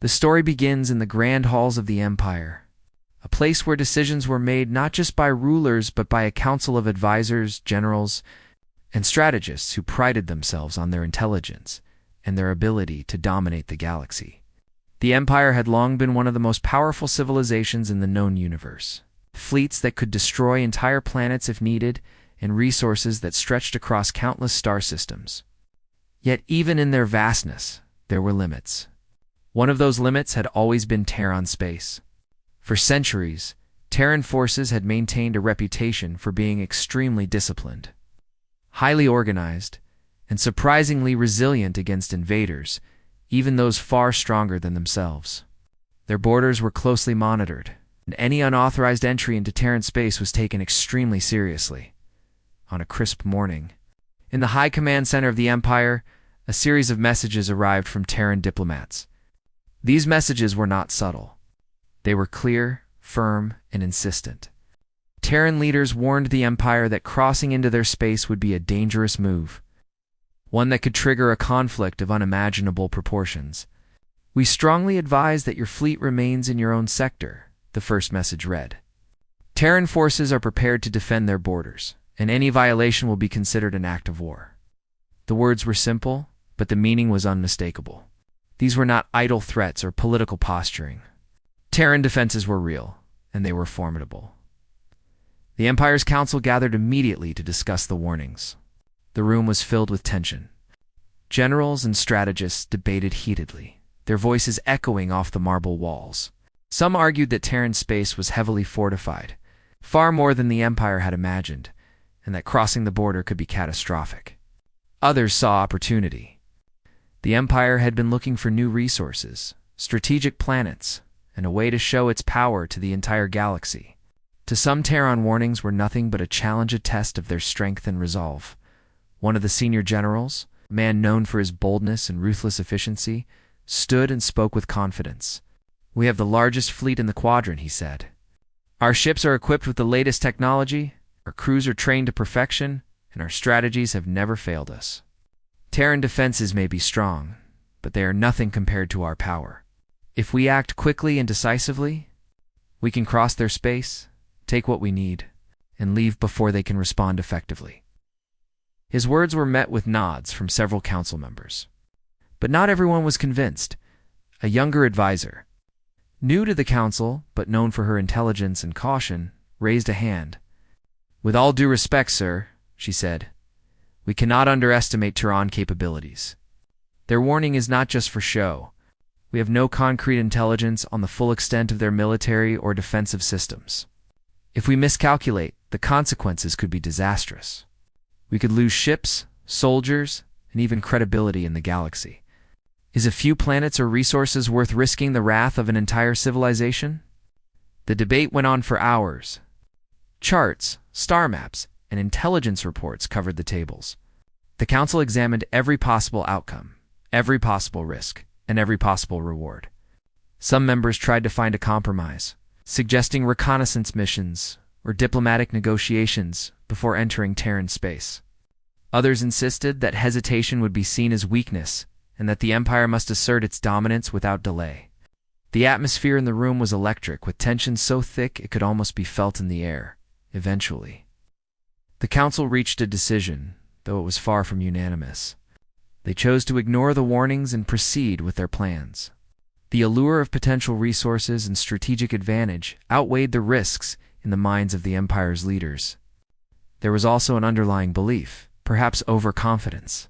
The story begins in the grand halls of the Empire, a place where decisions were made not just by rulers but by a council of advisors, generals, and strategists who prided themselves on their intelligence and their ability to dominate the galaxy. The Empire had long been one of the most powerful civilizations in the known universe. Fleets that could destroy entire planets if needed, and resources that stretched across countless star systems. Yet even in their vastness, there were limits. One of those limits had always been Terran space. For centuries, Terran forces had maintained a reputation for being extremely disciplined, highly organized, and surprisingly resilient against invaders, even those far stronger than themselves. Their borders were closely monitored, and any unauthorized entry into Terran space was taken extremely seriously. On a crisp morning, in the High Command Center of the Empire, a series of messages arrived from Terran diplomats. These messages were not subtle. They were clear, firm, and insistent. Terran leaders warned the Empire that crossing into their space would be a dangerous move, one that could trigger a conflict of unimaginable proportions. "We strongly advise that your fleet remains in your own sector," the first message read. "Terran forces are prepared to defend their borders, and any violation will be considered an act of war." The words were simple, but the meaning was unmistakable. These were not idle threats or political posturing. Terran defenses were real, and they were formidable. The Empire's council gathered immediately to discuss the warnings. The room was filled with tension. Generals and strategists debated heatedly, their voices echoing off the marble walls. Some argued that Terran space was heavily fortified, far more than the Empire had imagined, and that crossing the border could be catastrophic. Others saw opportunity. The Empire had been looking for new resources, strategic planets, and a way to show its power to the entire galaxy. To some, Terran warnings were nothing but a challenge, a test of their strength and resolve. One of the senior generals, a man known for his boldness and ruthless efficiency, stood and spoke with confidence. "We have the largest fleet in the quadrant," he said. "Our ships are equipped with the latest technology, our crews are trained to perfection, and our strategies have never failed us. Terran defenses may be strong, but they are nothing compared to our power. If we act quickly and decisively, we can cross their space, take what we need, and leave before they can respond effectively." His words were met with nods from several council members. But not everyone was convinced. A younger advisor, new to the council but known for her intelligence and caution, raised a hand. "With all due respect, sir," she said, "we cannot underestimate Terran capabilities. Their warning is not just for show. We have no concrete intelligence on the full extent of their military or defensive systems. If we miscalculate, the consequences could be disastrous. We could lose ships, soldiers, and even credibility in the galaxy. Is a few planets or resources worth risking the wrath of an entire civilization?" The debate went on for hours. Charts, star maps, and intelligence reports covered the tables. The council examined every possible outcome, every possible risk, and every possible reward. Some members tried to find a compromise, suggesting reconnaissance missions or diplomatic negotiations before entering Terran space. Others insisted that hesitation would be seen as weakness and that the Empire must assert its dominance without delay. The atmosphere in the room was electric, with tension so thick it could almost be felt in the air. Eventually, the council reached a decision, though it was far from unanimous. They chose to ignore the warnings and proceed with their plans. The allure of potential resources and strategic advantage outweighed the risks in the minds of the Empire's leaders. There was also an underlying belief, perhaps overconfidence,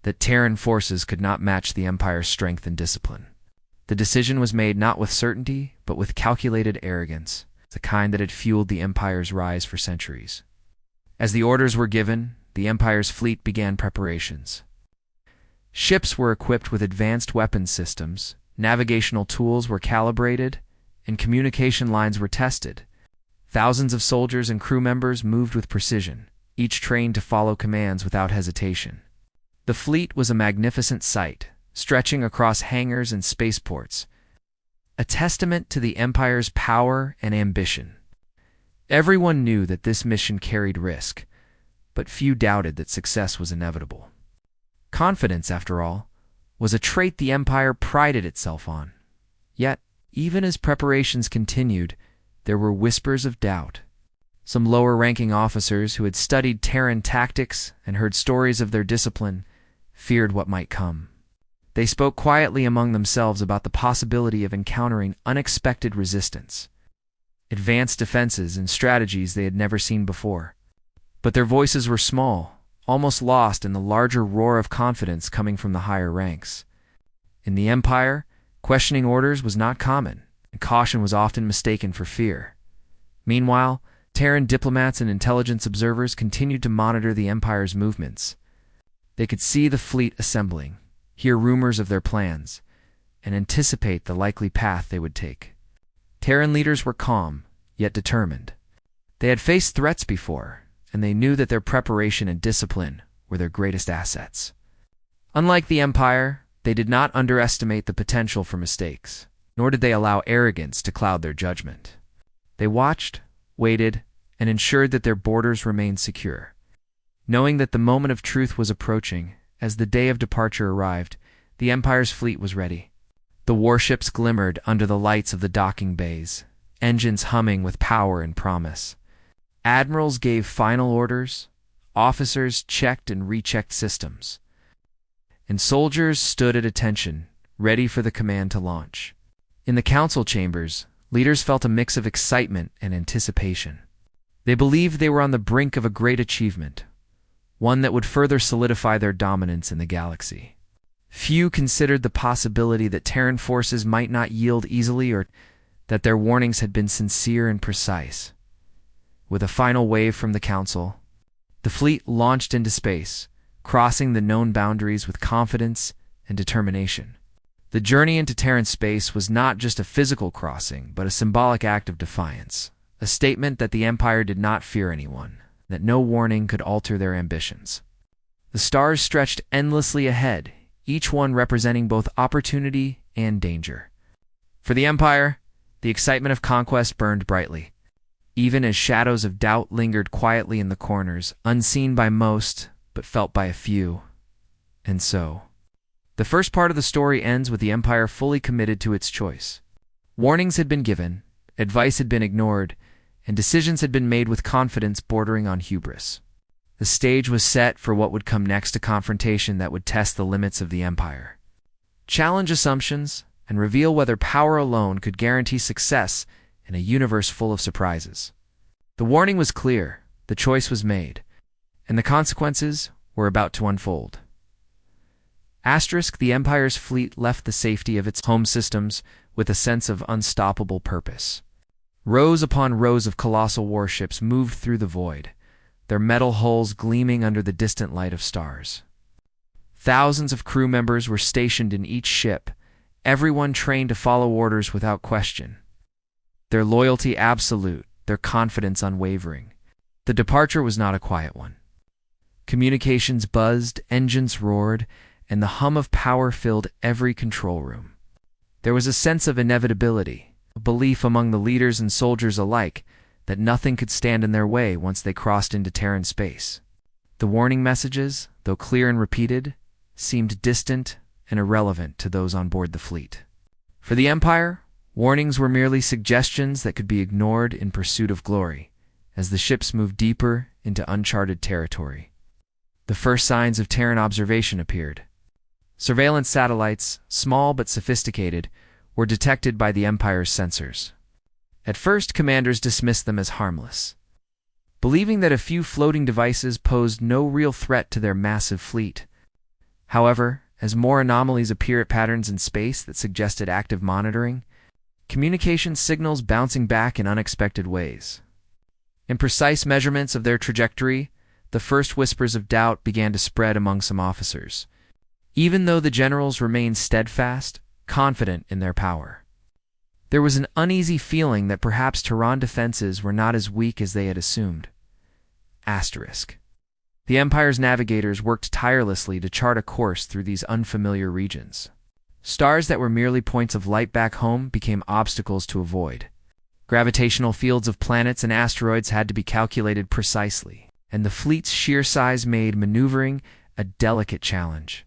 that Terran forces could not match the Empire's strength and discipline. The decision was made not with certainty, but with calculated arrogance, the kind that had fueled the Empire's rise for centuries. As the orders were given, the Empire's fleet began preparations. Ships were equipped with advanced weapons systems, navigational tools were calibrated, and communication lines were tested. Thousands of soldiers and crew members moved with precision, each trained to follow commands without hesitation. The fleet was a magnificent sight, stretching across hangars and spaceports, a testament to the Empire's power and ambition. Everyone knew that this mission carried risk, but few doubted that success was inevitable. Confidence, after all, was a trait the Empire prided itself on. Yet, even as preparations continued, there were whispers of doubt. Some lower-ranking officers who had studied Terran tactics and heard stories of their discipline feared what might come. They spoke quietly among themselves about the possibility of encountering unexpected resistance, advanced defenses, and strategies they had never seen before. But their voices were small, almost lost in the larger roar of confidence coming from the higher ranks. In the Empire, questioning orders was not common, and caution was often mistaken for fear. Meanwhile, Terran diplomats and intelligence observers continued to monitor the Empire's movements. They could see the fleet assembling, hear rumors of their plans, and anticipate the likely path they would take. Terran leaders were calm, yet determined. They had faced threats before, and they knew that their preparation and discipline were their greatest assets. Unlike the Empire, they did not underestimate the potential for mistakes, nor did they allow arrogance to cloud their judgment. They watched, waited, and ensured that their borders remained secure. Knowing that the moment of truth was approaching, as the day of departure arrived, the Empire's fleet was ready. The warships glimmered under the lights of the docking bays, engines humming with power and promise. Admirals gave final orders, officers checked and rechecked systems, and soldiers stood at attention, ready for the command to launch. In the council chambers, leaders felt a mix of excitement and anticipation. They believed they were on the brink of a great achievement, one that would further solidify their dominance in the galaxy. Few considered the possibility that Terran forces might not yield easily or that their warnings had been sincere and precise. With a final wave from the council, the fleet launched into space, crossing the known boundaries with confidence and determination. The journey into Terran space was not just a physical crossing, but a symbolic act of defiance, a statement that the Empire did not fear anyone, that no warning could alter their ambitions. The stars stretched endlessly ahead, each one representing both opportunity and danger. For the Empire, the excitement of conquest burned brightly, even as shadows of doubt lingered quietly in the corners, unseen by most, but felt by a few. And so, the first part of the story ends with the Empire fully committed to its choice. Warnings had been given, advice had been ignored, and decisions had been made with confidence bordering on hubris. The stage was set for what would come next, a confrontation that would test the limits of the Empire, challenge assumptions, and reveal whether power alone could guarantee success in a universe full of surprises. The warning was clear, the choice was made, and the consequences were about to unfold. The Empire's fleet left the safety of its home systems with a sense of unstoppable purpose. Rows upon rows of colossal warships moved through the void, their metal hulls gleaming under the distant light of stars. Thousands of crew members were stationed in each ship, everyone trained to follow orders without question. Their loyalty absolute, their confidence unwavering. The departure was not a quiet one. Communications buzzed, engines roared, and the hum of power filled every control room. There was a sense of inevitability, a belief among the leaders and soldiers alike that nothing could stand in their way once they crossed into Terran space. The warning messages, though clear and repeated, seemed distant and irrelevant to those on board the fleet. For the Empire, warnings were merely suggestions that could be ignored in pursuit of glory, as the ships moved deeper into uncharted territory. The first signs of Terran observation appeared. Surveillance satellites, small but sophisticated, were detected by the Empire's sensors. At first, commanders dismissed them as harmless, believing that a few floating devices posed no real threat to their massive fleet. However, as more anomalies appeared, patterns in space that suggested active monitoring, communication signals bouncing back in unexpected ways. Imprecise measurements of their trajectory, the first whispers of doubt began to spread among some officers, even though the generals remained steadfast, confident in their power. There was an uneasy feeling that perhaps Terran defenses were not as weak as they had assumed. The Empire's navigators worked tirelessly to chart a course through these unfamiliar regions. Stars that were merely points of light back home became obstacles to avoid. Gravitational fields of planets and asteroids had to be calculated precisely, and the fleet's sheer size made maneuvering a delicate challenge.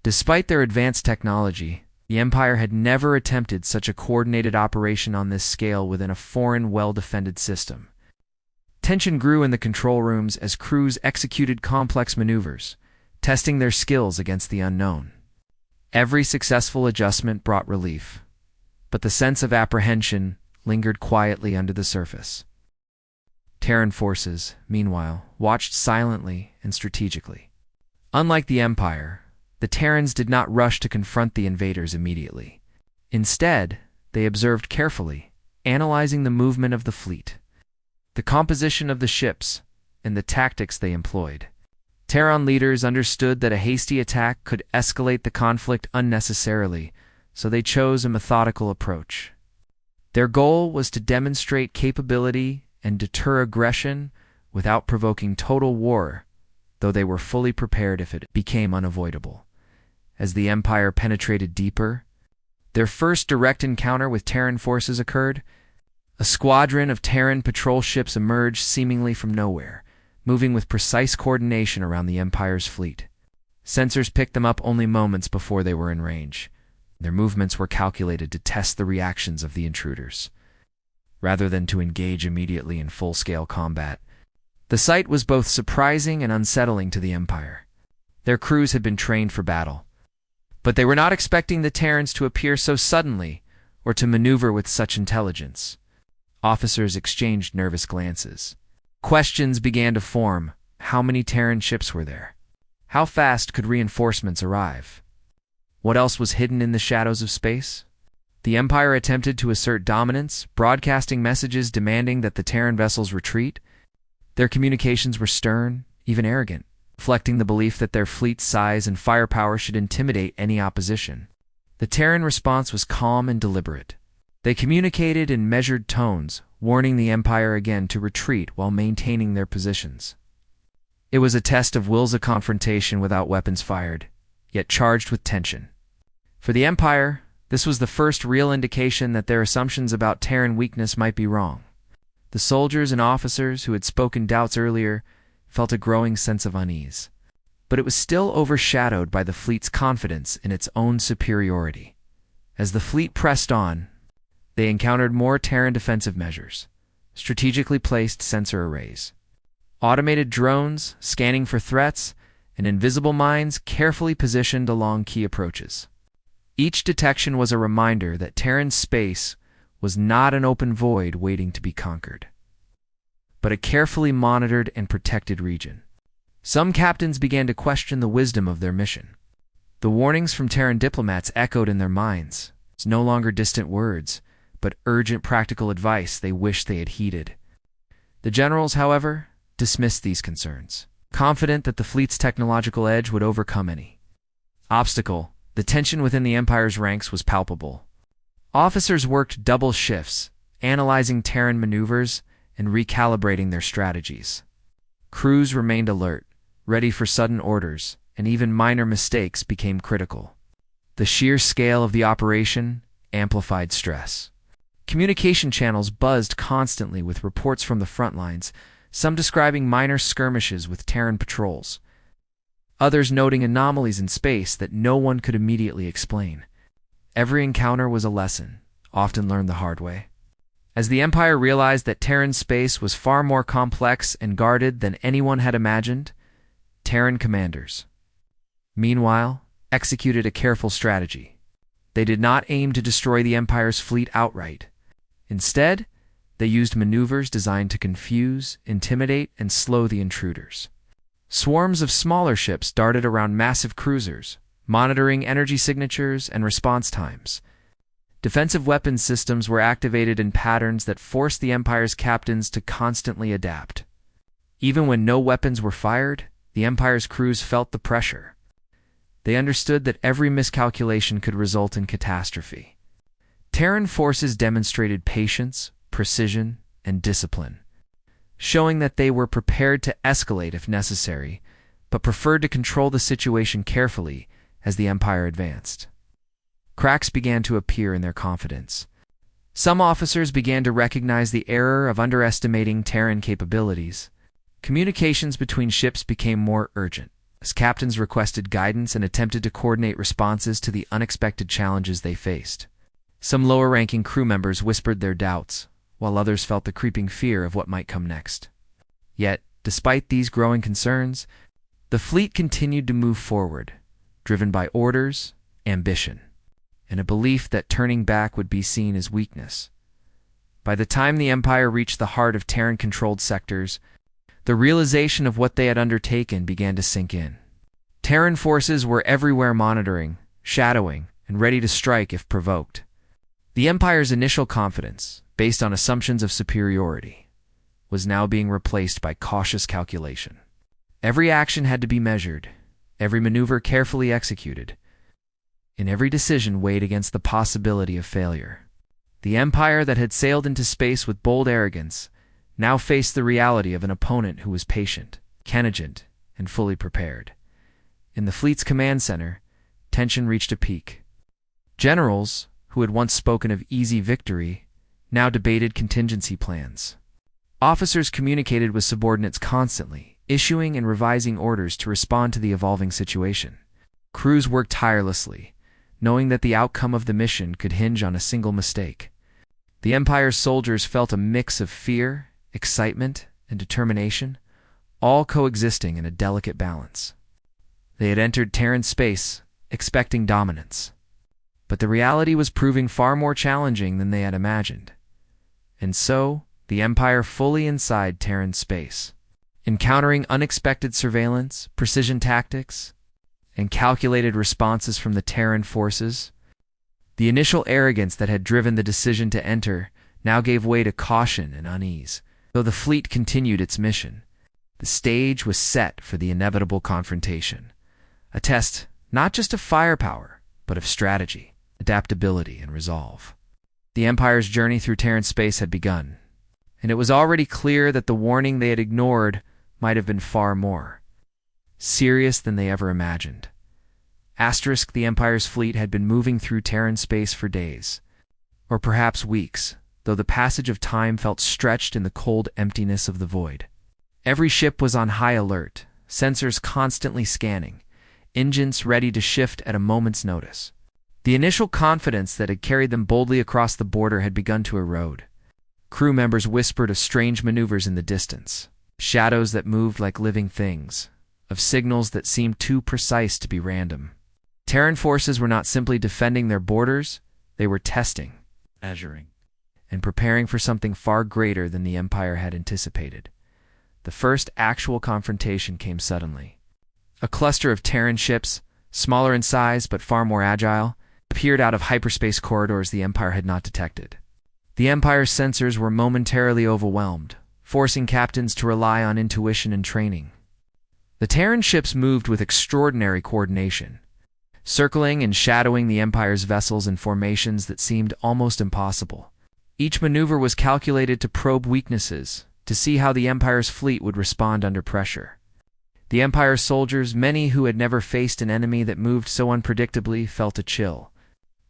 Despite their advanced technology, the Empire had never attempted such a coordinated operation on this scale within a foreign, well-defended system. Tension grew in the control rooms as crews executed complex maneuvers, testing their skills against the unknown. Every successful adjustment brought relief, but the sense of apprehension lingered quietly under the surface. Terran forces, meanwhile, watched silently and strategically. Unlike the Empire, the Terrans did not rush to confront the invaders immediately. Instead, they observed carefully, analyzing the movement of the fleet, the composition of the ships, and the tactics they employed. Terran leaders understood that a hasty attack could escalate the conflict unnecessarily, so they chose a methodical approach. Their goal was to demonstrate capability and deter aggression without provoking total war, though they were fully prepared if it became unavoidable. As the Empire penetrated deeper, their first direct encounter with Terran forces occurred. A squadron of Terran patrol ships emerged seemingly from nowhere, moving with precise coordination around the Empire's fleet. Sensors picked them up only moments before they were in range. Their movements were calculated to test the reactions of the intruders, rather than to engage immediately in full-scale combat. The sight was both surprising and unsettling to the Empire. Their crews had been trained for battle, but they were not expecting the Terrans to appear so suddenly or to maneuver with such intelligence. Officers exchanged nervous glances. Questions began to form. How many Terran ships were there? How fast could reinforcements arrive? What else was hidden in the shadows of space? The Empire attempted to assert dominance, broadcasting messages demanding that the Terran vessels retreat. Their communications were stern, even arrogant, reflecting the belief that their fleet's size and firepower should intimidate any opposition. The Terran response was calm and deliberate. They communicated in measured tones, warning the Empire again to retreat while maintaining their positions. It was a test of wills, a confrontation without weapons fired, yet charged with tension. For the Empire, this was the first real indication that their assumptions about Terran weakness might be wrong. The soldiers and officers who had spoken doubts earlier felt a growing sense of unease. But it was still overshadowed by the fleet's confidence in its own superiority. As the fleet pressed on, they encountered more Terran defensive measures, strategically placed sensor arrays, automated drones scanning for threats, and invisible mines carefully positioned along key approaches. Each detection was a reminder that Terran space was not an open void waiting to be conquered, but a carefully monitored and protected region. Some captains began to question the wisdom of their mission. The warnings from Terran diplomats echoed in their minds. It's no longer distant words, but urgent practical advice they wished they had heeded. The generals, however, dismissed these concerns, confident that the fleet's technological edge would overcome any obstacle. The tension within the Empire's ranks was palpable. Officers worked double shifts, analyzing Terran maneuvers and recalibrating their strategies. Crews remained alert, ready for sudden orders, and even minor mistakes became critical. The sheer scale of the operation amplified stress. Communication channels buzzed constantly with reports from the front lines, some describing minor skirmishes with Terran patrols, others noting anomalies in space that no one could immediately explain. Every encounter was a lesson, often learned the hard way. As the Empire realized that Terran space was far more complex and guarded than anyone had imagined, Terran commanders, meanwhile, executed a careful strategy. They did not aim to destroy the Empire's fleet outright. Instead, they used maneuvers designed to confuse, intimidate, and slow the intruders. Swarms of smaller ships darted around massive cruisers, monitoring energy signatures and response times. Defensive weapons systems were activated in patterns that forced the Empire's captains to constantly adapt. Even when no weapons were fired, the Empire's crews felt the pressure. They understood that every miscalculation could result in catastrophe. Terran forces demonstrated patience, precision, and discipline, showing that they were prepared to escalate if necessary, but preferred to control the situation carefully as the Empire advanced. Cracks began to appear in their confidence. Some officers began to recognize the error of underestimating Terran capabilities. Communications between ships became more urgent, as captains requested guidance and attempted to coordinate responses to the unexpected challenges they faced. Some lower-ranking crew members whispered their doubts, while others felt the creeping fear of what might come next. Yet, despite these growing concerns, the fleet continued to move forward, driven by orders, ambition, and a belief that turning back would be seen as weakness. By the time the Empire reached the heart of Terran-controlled sectors, the realization of what they had undertaken began to sink in. Terran forces were everywhere, monitoring, shadowing, and ready to strike if provoked. The Empire's initial confidence, based on assumptions of superiority, was now being replaced by cautious calculation. Every action had to be measured, every maneuver carefully executed, and every decision weighed against the possibility of failure. The Empire that had sailed into space with bold arrogance now faced the reality of an opponent who was patient, intelligent, and fully prepared. In the fleet's command center, tension reached a peak. Generals, who had once spoken of easy victory, now debated contingency plans. Officers communicated with subordinates constantly, issuing and revising orders to respond to the evolving situation. Crews worked tirelessly, knowing that the outcome of the mission could hinge on a single mistake. The Empire's soldiers felt a mix of fear, excitement, and determination, all coexisting in a delicate balance. They had entered Terran space, expecting dominance. But the reality was proving far more challenging than they had imagined. And so, the Empire fully inside Terran space, encountering unexpected surveillance, precision tactics, and calculated responses from the Terran forces. The initial arrogance that had driven the decision to enter now gave way to caution and unease. Though the fleet continued its mission, the stage was set for the inevitable confrontation, a test not just of firepower, but of strategy, adaptability, and resolve. The Empire's journey through Terran space had begun, and it was already clear that the warning they had ignored might have been far more serious than they ever imagined. The Empire's fleet had been moving through Terran space for days, or perhaps weeks, though the passage of time felt stretched in the cold emptiness of the void. Every ship was on high alert, sensors constantly scanning, engines ready to shift at a moment's notice. The initial confidence that had carried them boldly across the border had begun to erode. Crew members whispered of strange maneuvers in the distance, shadows that moved like living things, of signals that seemed too precise to be random. Terran forces were not simply defending their borders, they were testing, measuring, and preparing for something far greater than the Empire had anticipated. The first actual confrontation came suddenly. A cluster of Terran ships, smaller in size but far more agile, appeared out of hyperspace corridors the Empire had not detected. The Empire's sensors were momentarily overwhelmed, forcing captains to rely on intuition and training. The Terran ships moved with extraordinary coordination, circling and shadowing the Empire's vessels in formations that seemed almost impossible. Each maneuver was calculated to probe weaknesses, to see how the Empire's fleet would respond under pressure. The Empire's soldiers, many who had never faced an enemy that moved so unpredictably, felt a chill.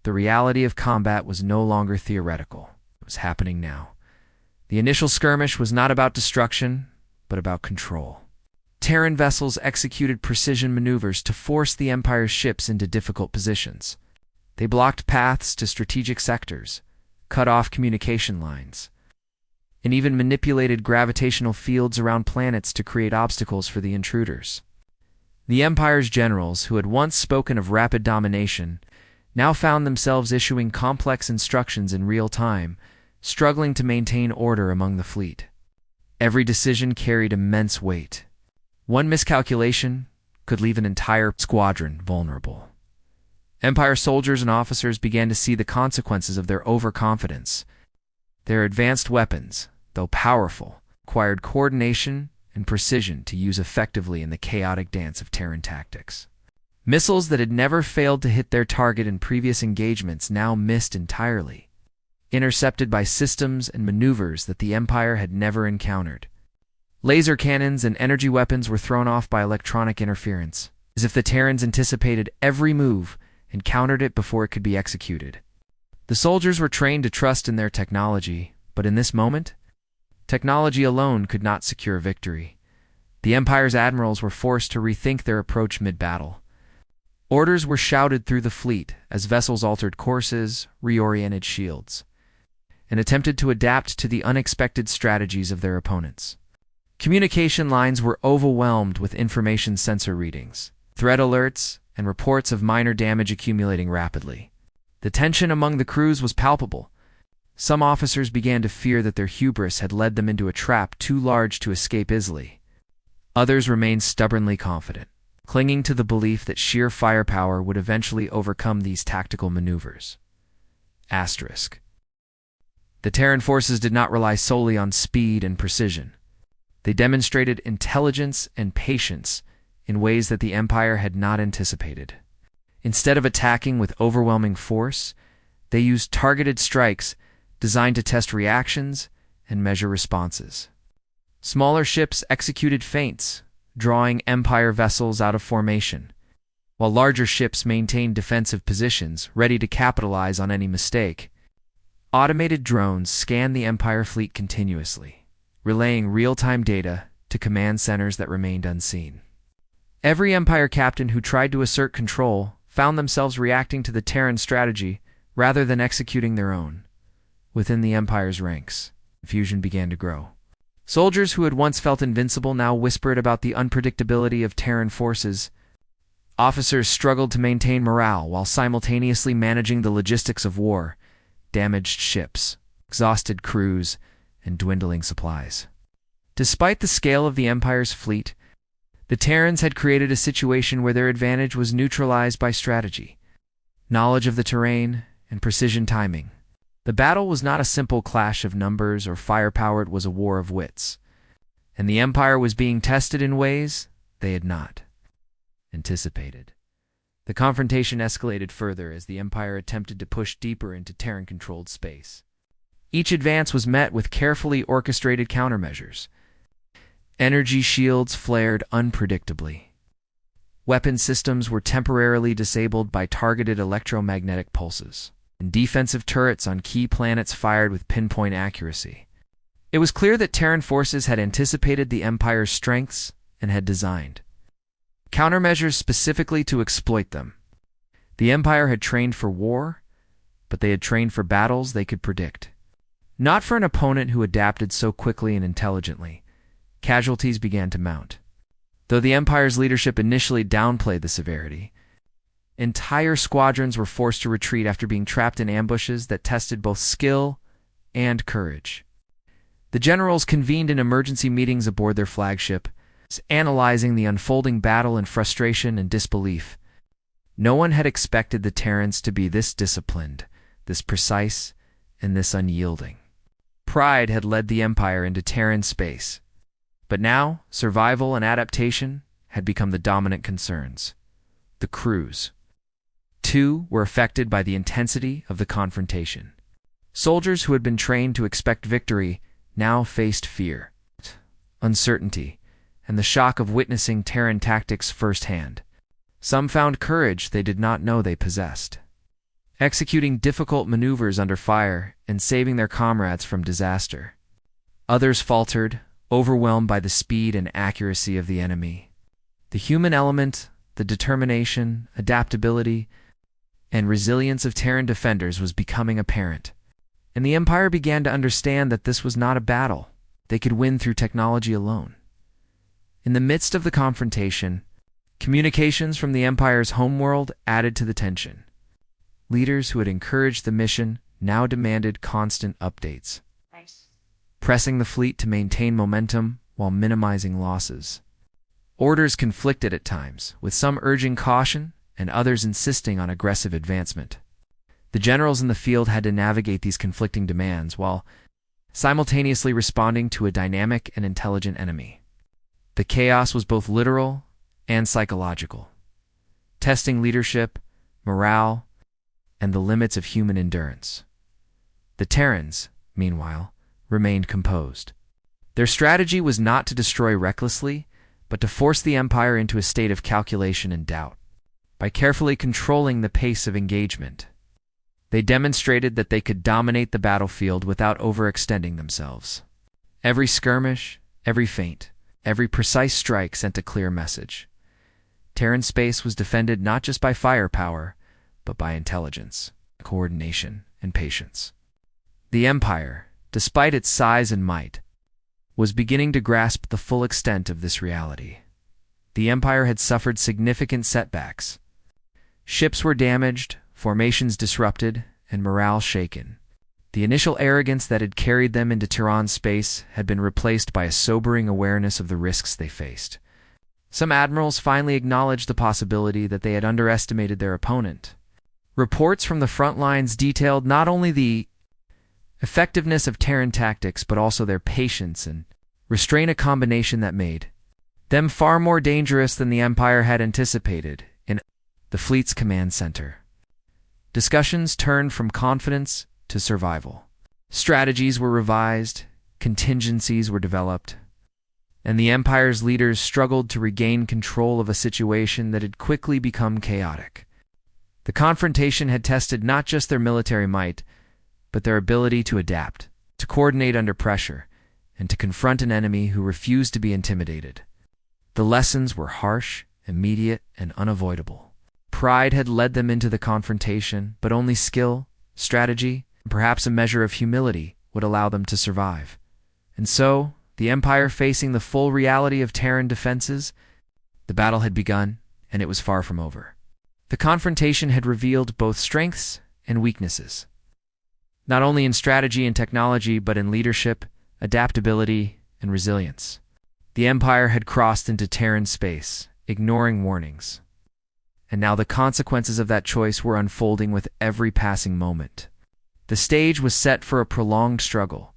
The reality of combat was no longer theoretical. It was happening now. The initial skirmish was not about destruction, but about control. Terran vessels executed precision maneuvers to force the Empire's ships into difficult positions. They blocked paths to strategic sectors, cut off communication lines, and even manipulated gravitational fields around planets to create obstacles for the intruders. The Empire's generals, who had once spoken of rapid domination, now found themselves issuing complex instructions in real time, struggling to maintain order among the fleet. Every decision carried immense weight. One miscalculation could leave an entire squadron vulnerable. Empire soldiers and officers began to see the consequences of their overconfidence. Their advanced weapons, though powerful, required coordination and precision to use effectively in the chaotic dance of Terran tactics. Missiles that had never failed to hit their target in previous engagements now missed entirely, intercepted by systems and maneuvers that the Empire had never encountered. Laser cannons and energy weapons were thrown off by electronic interference, as if the Terrans anticipated every move and countered it before it could be executed. The soldiers were trained to trust in their technology, but in this moment, technology alone could not secure victory. The Empire's admirals were forced to rethink their approach mid-battle. Orders were shouted through the fleet as vessels altered courses, reoriented shields, and attempted to adapt to the unexpected strategies of their opponents. Communication lines were overwhelmed with information sensor readings, threat alerts, and reports of minor damage accumulating rapidly. The tension among the crews was palpable. Some officers began to fear that their hubris had led them into a trap too large to escape easily. Others remained stubbornly confident, clinging to the belief that sheer firepower would eventually overcome these tactical maneuvers. Asterisk. The Terran forces did not rely solely on speed and precision. They demonstrated intelligence and patience in ways that the Empire had not anticipated. Instead of attacking with overwhelming force, they used targeted strikes designed to test reactions and measure responses. Smaller ships executed feints, drawing Empire vessels out of formation, while larger ships maintained defensive positions, ready to capitalize on any mistake. Automated drones scanned the Empire fleet continuously, relaying real-time data to command centers that remained unseen. Every Empire captain who tried to assert control found themselves reacting to the Terran strategy rather than executing their own. Within the Empire's ranks, confusion began to grow. Soldiers who had once felt invincible now whispered about the unpredictability of Terran forces. Officers struggled to maintain morale while simultaneously managing the logistics of war, damaged ships, exhausted crews, and dwindling supplies. Despite the scale of the Empire's fleet, the Terrans had created a situation where their advantage was neutralized by strategy, knowledge of the terrain, and precision timing. The battle was not a simple clash of numbers or firepower, it was a war of wits, and the Empire was being tested in ways they had not anticipated. The confrontation escalated further as the Empire attempted to push deeper into Terran-controlled space. Each advance was met with carefully orchestrated countermeasures. Energy shields flared unpredictably. Weapon systems were temporarily disabled by targeted electromagnetic pulses, and defensive turrets on key planets fired with pinpoint accuracy. It was clear that Terran forces had anticipated the Empire's strengths and had designed countermeasures specifically to exploit them. The Empire had trained for war, but they had trained for battles they could predict. Not for an opponent who adapted so quickly and intelligently. Casualties began to mount. Though the Empire's leadership initially downplayed the severity, entire squadrons were forced to retreat after being trapped in ambushes that tested both skill and courage. The generals convened in emergency meetings aboard their flagship, analyzing the unfolding battle in frustration and disbelief. No one had expected the Terrans to be this disciplined, this precise, and this unyielding. Pride had led the Empire into Terran space, but now survival and adaptation had become the dominant concerns. The crews, too, were affected by the intensity of the confrontation. Soldiers who had been trained to expect victory now faced fear, uncertainty, and the shock of witnessing Terran tactics firsthand. Some found courage they did not know they possessed, executing difficult maneuvers under fire and saving their comrades from disaster. Others faltered, overwhelmed by the speed and accuracy of the enemy. The human element, the determination, adaptability, and resilience of Terran defenders was becoming apparent, and the Empire began to understand that this was not a battle they could win through technology alone. In the midst of the confrontation, communications from the Empire's homeworld added to the tension. Leaders who had encouraged the mission now demanded constant updates, pressing the fleet to maintain momentum while minimizing losses. Orders conflicted at times, with some urging caution and others insisting on aggressive advancement. The generals in the field had to navigate these conflicting demands while simultaneously responding to a dynamic and intelligent enemy. The chaos was both literal and psychological, testing leadership, morale, and the limits of human endurance. The Terrans, meanwhile, remained composed. Their strategy was not to destroy recklessly, but to force the Empire into a state of calculation and doubt. By carefully controlling the pace of engagement, they demonstrated that they could dominate the battlefield without overextending themselves. Every skirmish, every feint, Every precise strike sent a clear message. Terran space was defended not just by firepower, but by intelligence, coordination, and patience. The Empire, despite its size and might, was beginning to grasp the full extent of this reality. The Empire had suffered significant setbacks. Ships were damaged, formations disrupted, and morale shaken. The initial arrogance that had carried them into Terran space had been replaced by a sobering awareness of the risks they faced. Some admirals finally acknowledged the possibility that they had underestimated their opponent. Reports from the front lines detailed not only the effectiveness of Terran tactics, but also their patience and restraint, a combination that made them far more dangerous than the Empire had anticipated. In the fleet's command center, discussions turned from confidence to survival. Strategies were revised, contingencies were developed, and the Empire's leaders struggled to regain control of a situation that had quickly become chaotic. The confrontation had tested not just their military might, but their ability to adapt, to coordinate under pressure, and to confront an enemy who refused to be intimidated. The lessons were harsh, immediate, and unavoidable. Pride had led them into the confrontation, but only skill, strategy, and perhaps a measure of humility would allow them to survive. And so, the Empire facing the full reality of Terran defenses, the battle had begun, and it was far from over. The confrontation had revealed both strengths and weaknesses, not only in strategy and technology, but in leadership, adaptability, and resilience. The Empire had crossed into Terran space, ignoring warnings. And now the consequences of that choice were unfolding with every passing moment. The stage was set for a prolonged struggle,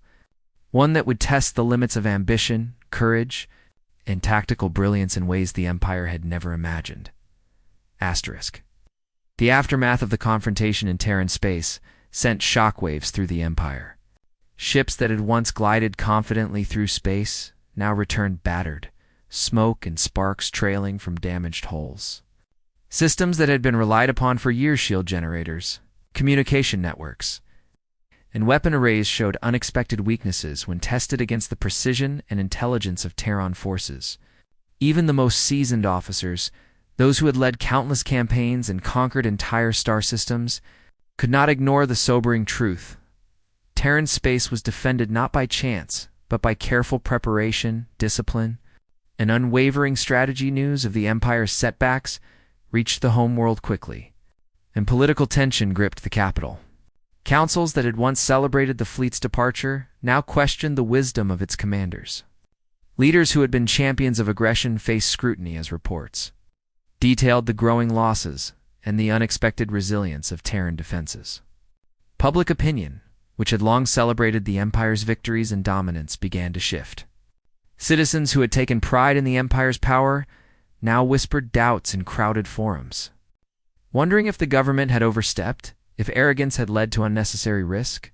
one that would test the limits of ambition, courage, and tactical brilliance in ways the Empire had never imagined. Asterisk. The aftermath of the confrontation in Terran space sent shockwaves through the Empire. Ships that had once glided confidently through space now returned battered, smoke and sparks trailing from damaged hulls. Systems that had been relied upon for years, shield generators, communication networks, and weapon arrays showed unexpected weaknesses when tested against the precision and intelligence of Terran forces. Even the most seasoned officers, those who had led countless campaigns and conquered entire star systems, could not ignore the sobering truth. Terran space was defended not by chance, but by careful preparation, discipline, and unwavering strategy. News of the Empire's setbacks reached the homeworld quickly, and political tension gripped the capital. Councils that had once celebrated the fleet's departure now questioned the wisdom of its commanders. Leaders who had been champions of aggression faced scrutiny as reports detailed the growing losses and the unexpected resilience of Terran defenses. Public opinion, which had long celebrated the Empire's victories and dominance, began to shift. Citizens who had taken pride in the Empire's power now whispered doubts in crowded forums, wondering if the government had overstepped, if arrogance had led to unnecessary risk,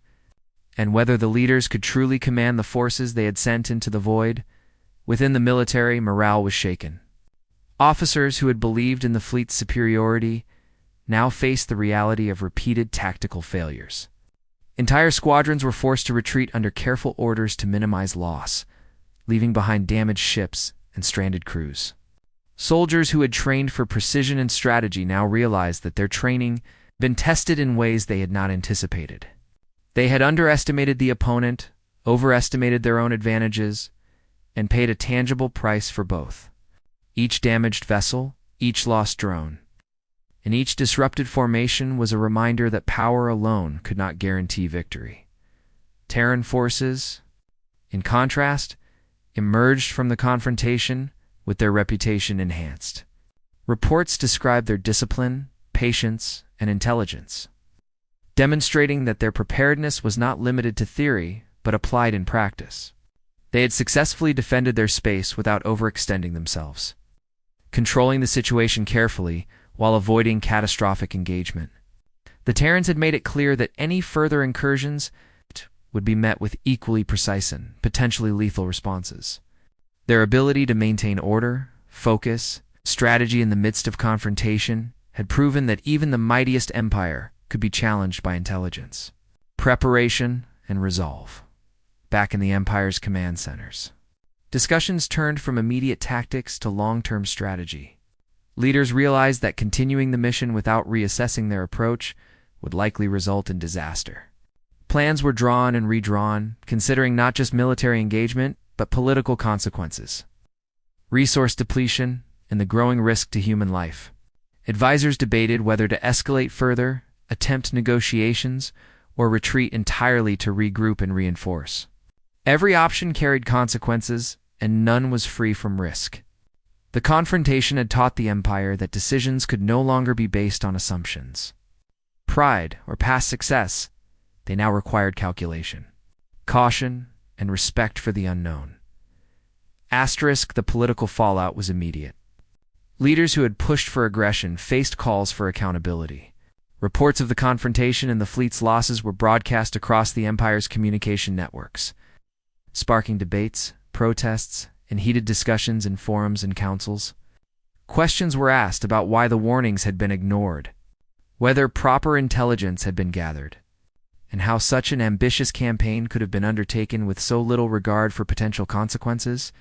and whether the leaders could truly command the forces they had sent into the void. Within the military, morale was shaken. Officers who had believed in the fleet's superiority now faced the reality of repeated tactical failures. Entire squadrons were forced to retreat under careful orders to minimize loss, leaving behind damaged ships and stranded crews. Soldiers who had trained for precision and strategy now realized that their training had been tested in ways they had not anticipated. They had underestimated the opponent, overestimated their own advantages, and paid a tangible price for both. Each damaged vessel, each lost drone, and each disrupted formation was a reminder that power alone could not guarantee victory. Terran forces, in contrast, emerged from the confrontation with their reputation enhanced. Reports described their discipline, patience, and intelligence, demonstrating that their preparedness was not limited to theory, but applied in practice. They had successfully defended their space without overextending themselves, controlling the situation carefully while avoiding catastrophic engagement. The Terrans had made it clear that any further incursions would be met with equally precise and potentially lethal responses. Their ability to maintain order, focus, strategy in the midst of confrontation had proven that even the mightiest empire could be challenged by intelligence, preparation, and resolve. Back in the Empire's command centers, Discussions turned from immediate tactics to long-term strategy. Leaders realized that continuing the mission without reassessing their approach would likely result in disaster. Plans were drawn and redrawn, considering not just military engagement, but political consequences, resource depletion, and the growing risk to human life. Advisors debated whether to escalate further, attempt negotiations, or retreat entirely to regroup and reinforce. Every option carried consequences, and none was free from risk. The confrontation had taught the Empire that decisions could no longer be based on assumptions. Pride or past success, they now required calculation, caution, and respect for the unknown. The political fallout was immediate. Leaders who had pushed for aggression faced calls for accountability. Reports of the confrontation and the fleet's losses were broadcast across the Empire's communication networks, sparking debates, protests, and heated discussions in forums and councils. Questions were asked about why the warnings had been ignored, whether proper intelligence had been gathered, and how such an ambitious campaign could have been undertaken with so little regard for potential consequences.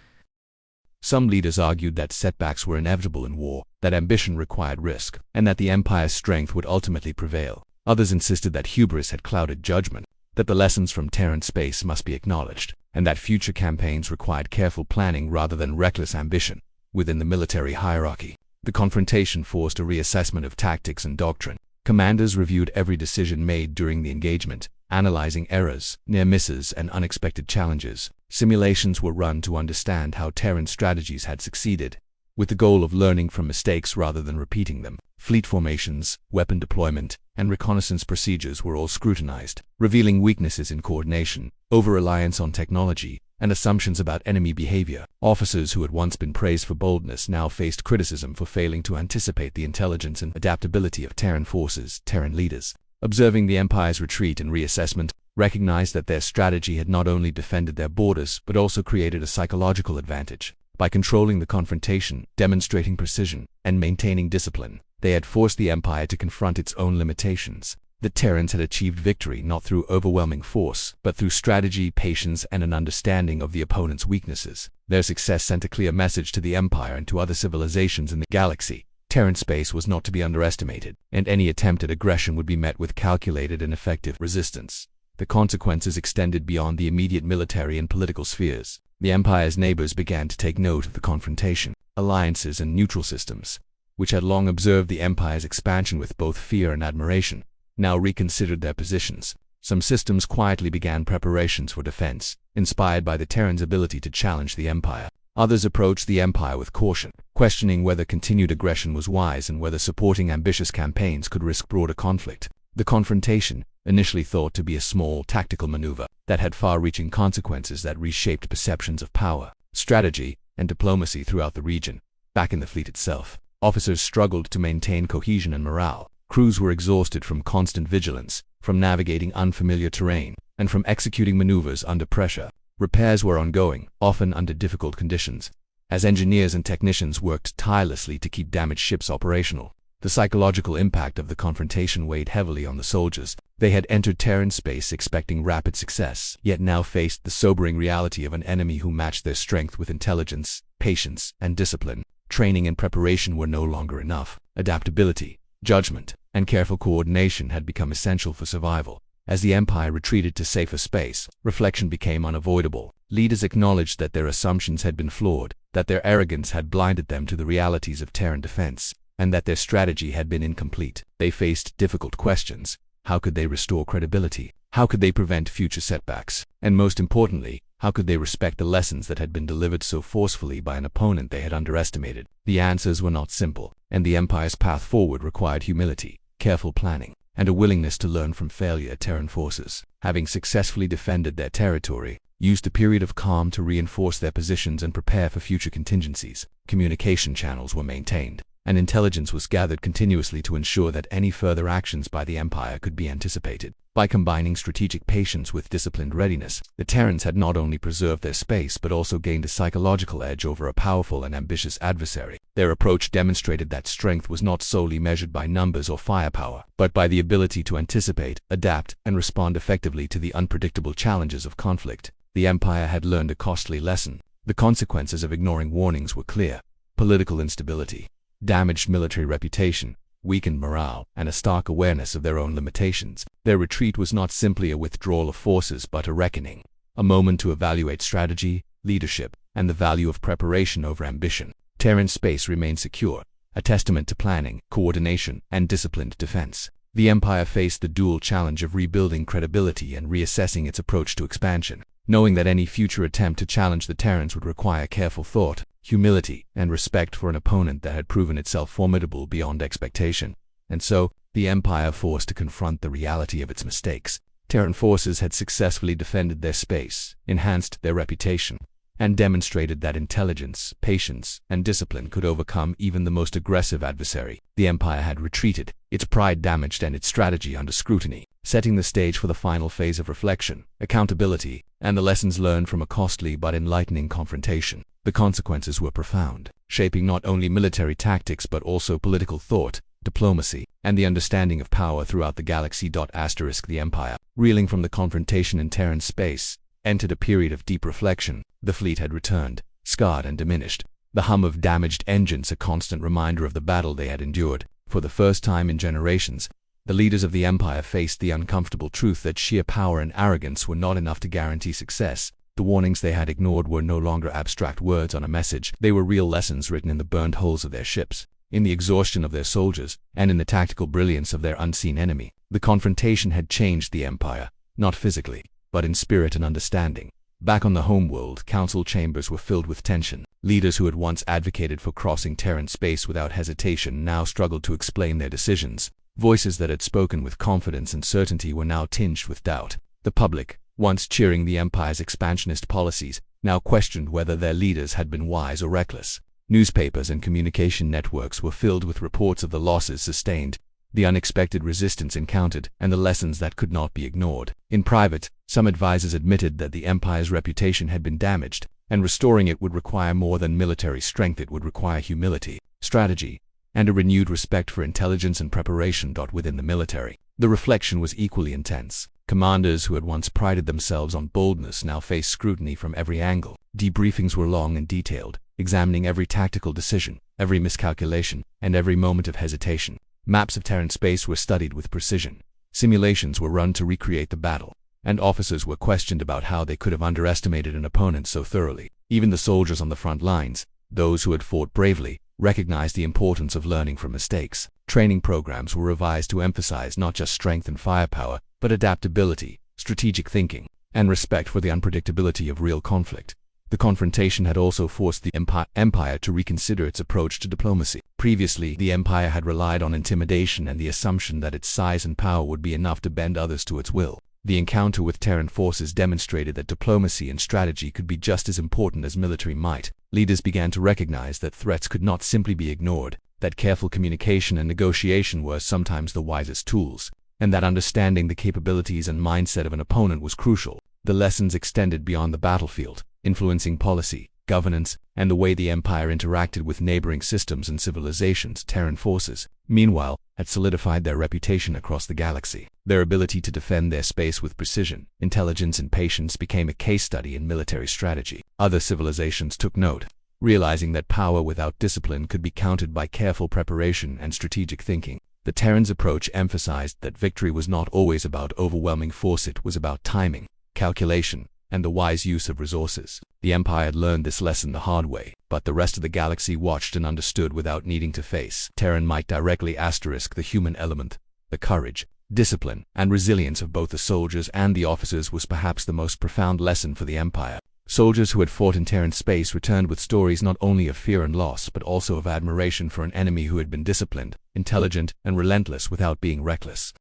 Some leaders argued that setbacks were inevitable in war, that ambition required risk, and that the Empire's strength would ultimately prevail. Others insisted that hubris had clouded judgment, that the lessons from Terran space must be acknowledged, and that future campaigns required careful planning rather than reckless ambition. Within the military hierarchy, the confrontation forced a reassessment of tactics and doctrine. Commanders reviewed every decision made during the engagement, analyzing errors, near misses, and unexpected challenges. Simulations were run to understand how Terran strategies had succeeded, with the goal of learning from mistakes rather than repeating them. Fleet formations, weapon deployment, and reconnaissance procedures were all scrutinized, revealing weaknesses in coordination, over-reliance on technology, and assumptions about enemy behavior. Officers who had once been praised for boldness now faced criticism for failing to anticipate the intelligence and adaptability of Terran forces. Terran leaders, observing the Empire's retreat and reassessment, recognized that their strategy had not only defended their borders but also created a psychological advantage. By controlling the confrontation, demonstrating precision, and maintaining discipline, they had forced the Empire to confront its own limitations. The Terrans had achieved victory not through overwhelming force, but through strategy, patience, and an understanding of the opponent's weaknesses. Their success sent a clear message to the Empire and to other civilizations in the galaxy. Terran space was not to be underestimated, and any attempt at aggression would be met with calculated and effective resistance. The consequences extended beyond the immediate military and political spheres. The Empire's neighbors began to take note of the confrontation. Alliances and neutral systems, which had long observed the Empire's expansion with both fear and admiration, now reconsidered their positions. Some systems quietly began preparations for defense, inspired by the Terrans' ability to challenge the Empire. Others approached the Empire with caution, questioning whether continued aggression was wise and whether supporting ambitious campaigns could risk broader conflict. The confrontation, initially thought to be a small tactical maneuver, that had far-reaching consequences that reshaped perceptions of power, strategy, and diplomacy throughout the region. Back in the fleet itself, officers struggled to maintain cohesion and morale. Crews were exhausted from constant vigilance, from navigating unfamiliar terrain, and from executing maneuvers under pressure. Repairs were ongoing, often under difficult conditions, as engineers and technicians worked tirelessly to keep damaged ships operational. The psychological impact of the confrontation weighed heavily on the soldiers. They had entered Terran space expecting rapid success, yet now faced the sobering reality of an enemy who matched their strength with intelligence, patience, and discipline. Training and preparation were no longer enough. Adaptability, judgment, and careful coordination had become essential for survival. As the Empire retreated to safer space, reflection became unavoidable. Leaders acknowledged that their assumptions had been flawed, that their arrogance had blinded them to the realities of Terran defense, and that their strategy had been incomplete. They faced difficult questions. How could they restore credibility? How could they prevent future setbacks? And most importantly, how could they respect the lessons that had been delivered so forcefully by an opponent they had underestimated? The answers were not simple, and the Empire's path forward required humility, careful planning, and a willingness to learn from failure. Terran forces, having successfully defended their territory, used a period of calm to reinforce their positions and prepare for future contingencies. Communication channels were maintained, and intelligence was gathered continuously to ensure that any further actions by the Empire could be anticipated. By combining strategic patience with disciplined readiness, the Terrans had not only preserved their space but also gained a psychological edge over a powerful and ambitious adversary. Their approach demonstrated that strength was not solely measured by numbers or firepower, but by the ability to anticipate, adapt, and respond effectively to the unpredictable challenges of conflict. The Empire had learned a costly lesson. The consequences of ignoring warnings were clear: political instability, damaged military reputation, weakened morale, and a stark awareness of their own limitations. Their retreat was not simply a withdrawal of forces but a reckoning, a moment to evaluate strategy, leadership, and the value of preparation over ambition. Terran space remained secure, a testament to planning, coordination, and disciplined defense. The Empire faced the dual challenge of rebuilding credibility and reassessing its approach to expansion, knowing that any future attempt to challenge the Terrans would require careful thought, humility, and respect for an opponent that had proven itself formidable beyond expectation. And so, the Empire forced to confront the reality of its mistakes. Terran forces had successfully defended their space, enhanced their reputation, and demonstrated that intelligence, patience, and discipline could overcome even the most aggressive adversary. The Empire had retreated, its pride damaged and its strategy under scrutiny, setting the stage for the final phase of reflection, accountability, and the lessons learned from a costly but enlightening confrontation. The consequences were profound, shaping not only military tactics but also political thought, diplomacy, and the understanding of power throughout the galaxy. The Empire, reeling from the confrontation in Terran space, entered a period of deep reflection. The fleet had returned, scarred and diminished, the hum of damaged engines a constant reminder of the battle they had endured. For the first time in generations, the leaders of the Empire faced the uncomfortable truth that sheer power and arrogance were not enough to guarantee success. The warnings they had ignored were no longer abstract words on a message. They were real lessons written in the burned hulls of their ships, in the exhaustion of their soldiers, and in the tactical brilliance of their unseen enemy. The confrontation had changed the Empire, not physically, but in spirit and understanding. Back on the homeworld, council chambers were filled with tension. Leaders who had once advocated for crossing Terran space without hesitation now struggled to explain their decisions. Voices that had spoken with confidence and certainty were now tinged with doubt. The public, once cheering the Empire's expansionist policies, now questioned whether their leaders had been wise or reckless. Newspapers and communication networks were filled with reports of the losses sustained, the unexpected resistance encountered, and the lessons that could not be ignored. In private, some advisors admitted that the Empire's reputation had been damaged, and restoring it would require more than military strength. It would require humility, strategy, and a renewed respect for intelligence and preparation. Within the military, the reflection was equally intense. Commanders who had once prided themselves on boldness now faced scrutiny from every angle. Debriefings were long and detailed, examining every tactical decision, every miscalculation, and every moment of hesitation. Maps of Terran space were studied with precision. Simulations were run to recreate the battle, and officers were questioned about how they could have underestimated an opponent so thoroughly. Even the soldiers on the front lines, those who had fought bravely, recognized the importance of learning from mistakes. Training programs were revised to emphasize not just strength and firepower, but adaptability, strategic thinking, and respect for the unpredictability of real conflict. The confrontation had also forced the Empire to reconsider its approach to diplomacy. Previously, the Empire had relied on intimidation and the assumption that its size and power would be enough to bend others to its will. The encounter with Terran forces demonstrated that diplomacy and strategy could be just as important as military might. Leaders began to recognize that threats could not simply be ignored, that careful communication and negotiation were sometimes the wisest tools, and that understanding the capabilities and mindset of an opponent was crucial. The lessons extended beyond the battlefield, influencing policy, governance, and the way the Empire interacted with neighboring systems and civilizations. Terran forces, meanwhile, had solidified their reputation across the galaxy. Their ability to defend their space with precision, intelligence, and patience became a case study in military strategy. Other civilizations took note, realizing that power without discipline could be countered by careful preparation and strategic thinking. The Terrans' approach emphasized that victory was not always about overwhelming force. It was about timing, calculation, and the wise use of resources. The Empire had learned this lesson the hard way, but the rest of the galaxy watched and understood without needing to face. Terran might directly asterisk the human element. The courage, discipline, and resilience of both the soldiers and the officers was perhaps the most profound lesson for the Empire. Soldiers who had fought in Terran space returned with stories not only of fear and loss but also of admiration for an enemy who had been disciplined, intelligent, and relentless without being reckless.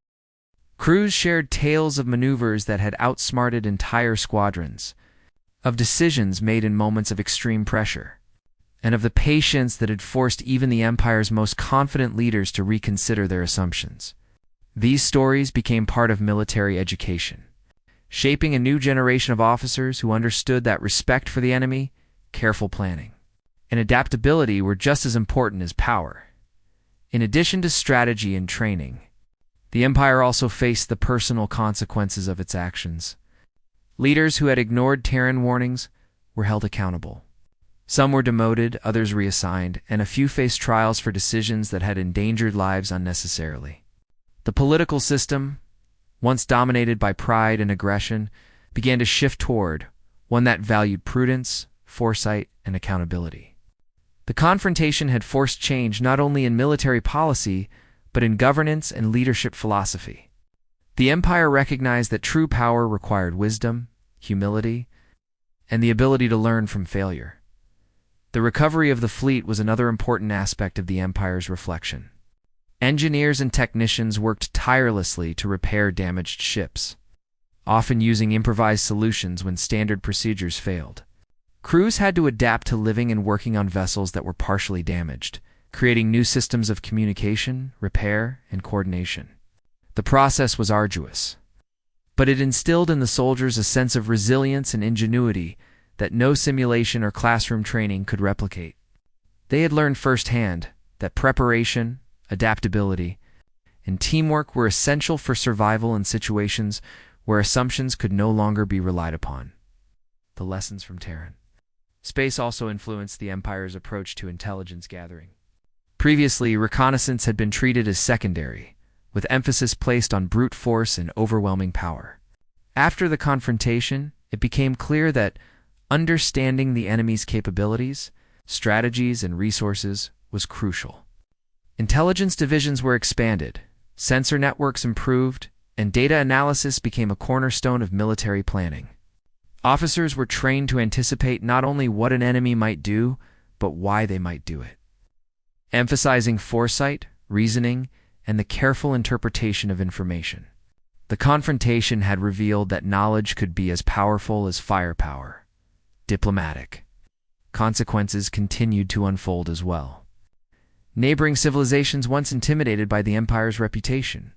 Crews shared tales of maneuvers that had outsmarted entire squadrons, of decisions made in moments of extreme pressure, and of the patience that had forced even the Empire's most confident leaders to reconsider their assumptions. These stories became part of military education, shaping a new generation of officers who understood that respect for the enemy, careful planning, and adaptability were just as important as power. In addition to strategy and training, the Empire also faced the personal consequences of its actions. Leaders who had ignored Terran warnings were held accountable, Some were demoted, others reassigned, and a few faced trials for decisions that had endangered lives unnecessarily. The political system, once dominated by pride and aggression, began to shift toward one that valued prudence, foresight, and accountability. The confrontation had forced change not only in military policy, but in governance and leadership philosophy. The Empire recognized that true power required wisdom, humility, and the ability to learn from failure. The recovery of the fleet was another important aspect of the Empire's reflection. Engineers and technicians worked tirelessly to repair damaged ships, often using improvised solutions when standard procedures failed. Crews had to adapt to living and working on vessels that were partially damaged, creating new systems of communication, repair, and coordination. The process was arduous, but it instilled in the soldiers a sense of resilience and ingenuity that no simulation or classroom training could replicate. They had learned firsthand that preparation, adaptability, and teamwork were essential for survival in situations where assumptions could no longer be relied upon. The lessons from Terran. Space also influenced the Empire's approach to intelligence gathering. Previously, reconnaissance had been treated as secondary, with emphasis placed on brute force and overwhelming power. After the confrontation, it became clear that understanding the enemy's capabilities, strategies, and resources was crucial. Intelligence divisions were expanded, sensor networks improved, and data analysis became a cornerstone of military planning. Officers were trained to anticipate not only what an enemy might do, but why they might do it, emphasizing foresight, reasoning, and the careful interpretation of information. The confrontation had revealed that knowledge could be as powerful as firepower. Diplomatic consequences continued to unfold as well. Neighboring civilizations, once intimidated by the Empire's reputation,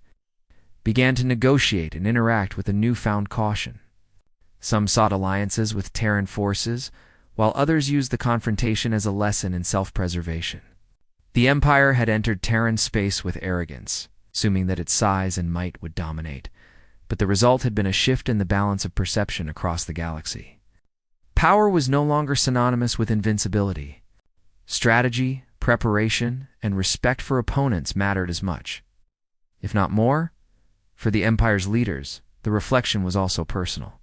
began to negotiate and interact with a newfound caution. Some sought alliances with Terran forces, while others used the confrontation as a lesson in self-preservation. The Empire had entered Terran space with arrogance, assuming that its size and might would dominate, but the result had been a shift in the balance of perception across the galaxy. Power was no longer synonymous with invincibility. Strategy, preparation, and respect for opponents mattered as much, if not more. For the Empire's leaders, the reflection was also personal.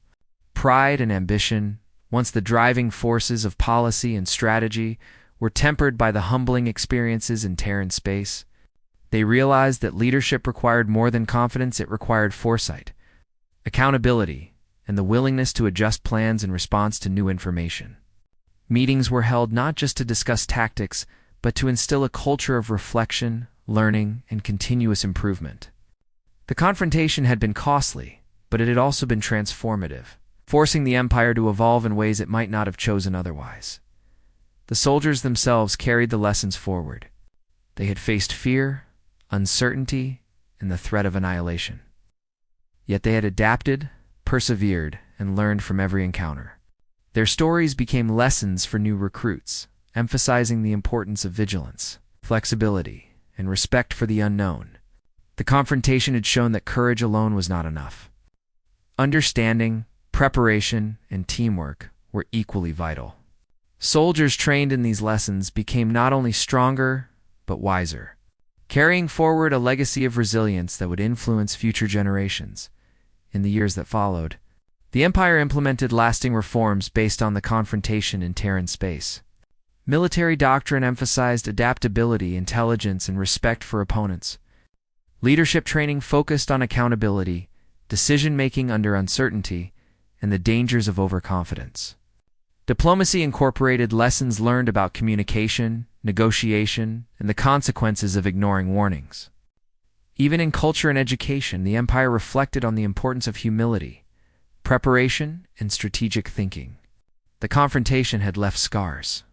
Pride and ambition, once the driving forces of policy and strategy, were tempered by the humbling experiences in Terran space. They realized that leadership required more than confidence, it required foresight, accountability, and the willingness to adjust plans in response to new information. Meetings were held not just to discuss tactics, but to instill a culture of reflection, learning, and continuous improvement. The confrontation had been costly, but it had also been transformative, forcing the Empire to evolve in ways it might not have chosen otherwise. The soldiers themselves carried the lessons forward. They had faced fear, uncertainty, and the threat of annihilation. Yet they had adapted, persevered, and learned from every encounter. Their stories became lessons for new recruits, emphasizing the importance of vigilance, flexibility, and respect for the unknown. The confrontation had shown that courage alone was not enough. Understanding, preparation, and teamwork were equally vital. Soldiers trained in these lessons became not only stronger, but wiser, carrying forward a legacy of resilience that would influence future generations. In the years that followed, the Empire implemented lasting reforms based on the confrontation in Terran space. Military doctrine emphasized adaptability, intelligence, and respect for opponents. Leadership training focused on accountability, decision-making under uncertainty, and the dangers of overconfidence. Diplomacy incorporated lessons learned about communication, negotiation, and the consequences of ignoring warnings. Even in culture and education, the Empire reflected on the importance of humility, preparation, and strategic thinking. The confrontation had left scars,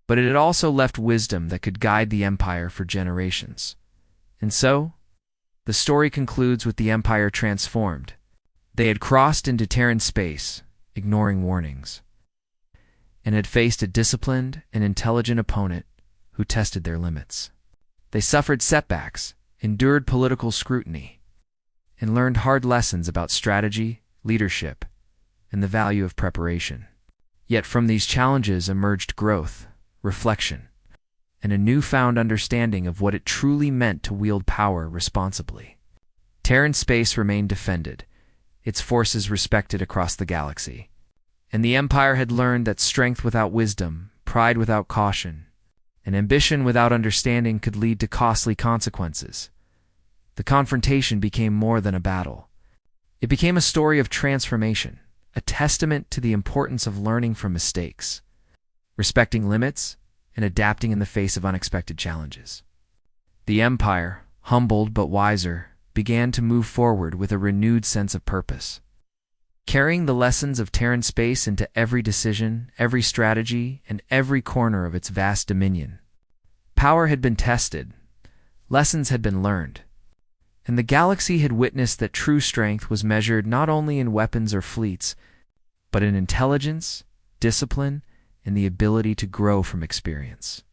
but it had also left wisdom that could guide the Empire for generations. And so, the story concludes with the Empire transformed. They had crossed into Terran space, ignoring warnings, and had faced a disciplined and intelligent opponent who tested their limits. They suffered setbacks, endured political scrutiny, and learned hard lessons about strategy, leadership, and the value of preparation. Yet from these challenges emerged growth, reflection, and a newfound understanding of what it truly meant to wield power responsibly. Terran space remained defended, its forces respected across the galaxy. And the Empire had learned that strength without wisdom, pride without caution, and ambition without understanding could lead to costly consequences. The confrontation became more than a battle. It became a story of transformation, a testament to the importance of learning from mistakes, respecting limits, and adapting in the face of unexpected challenges. The Empire, humbled but wiser, began to move forward with a renewed sense of purpose. Carrying the lessons of Terran space into every decision, every strategy, and every corner of its vast dominion. Power had been tested, lessons had been learned, and the galaxy had witnessed that true strength was measured not only in weapons or fleets, but in intelligence, discipline, and the ability to grow from experience.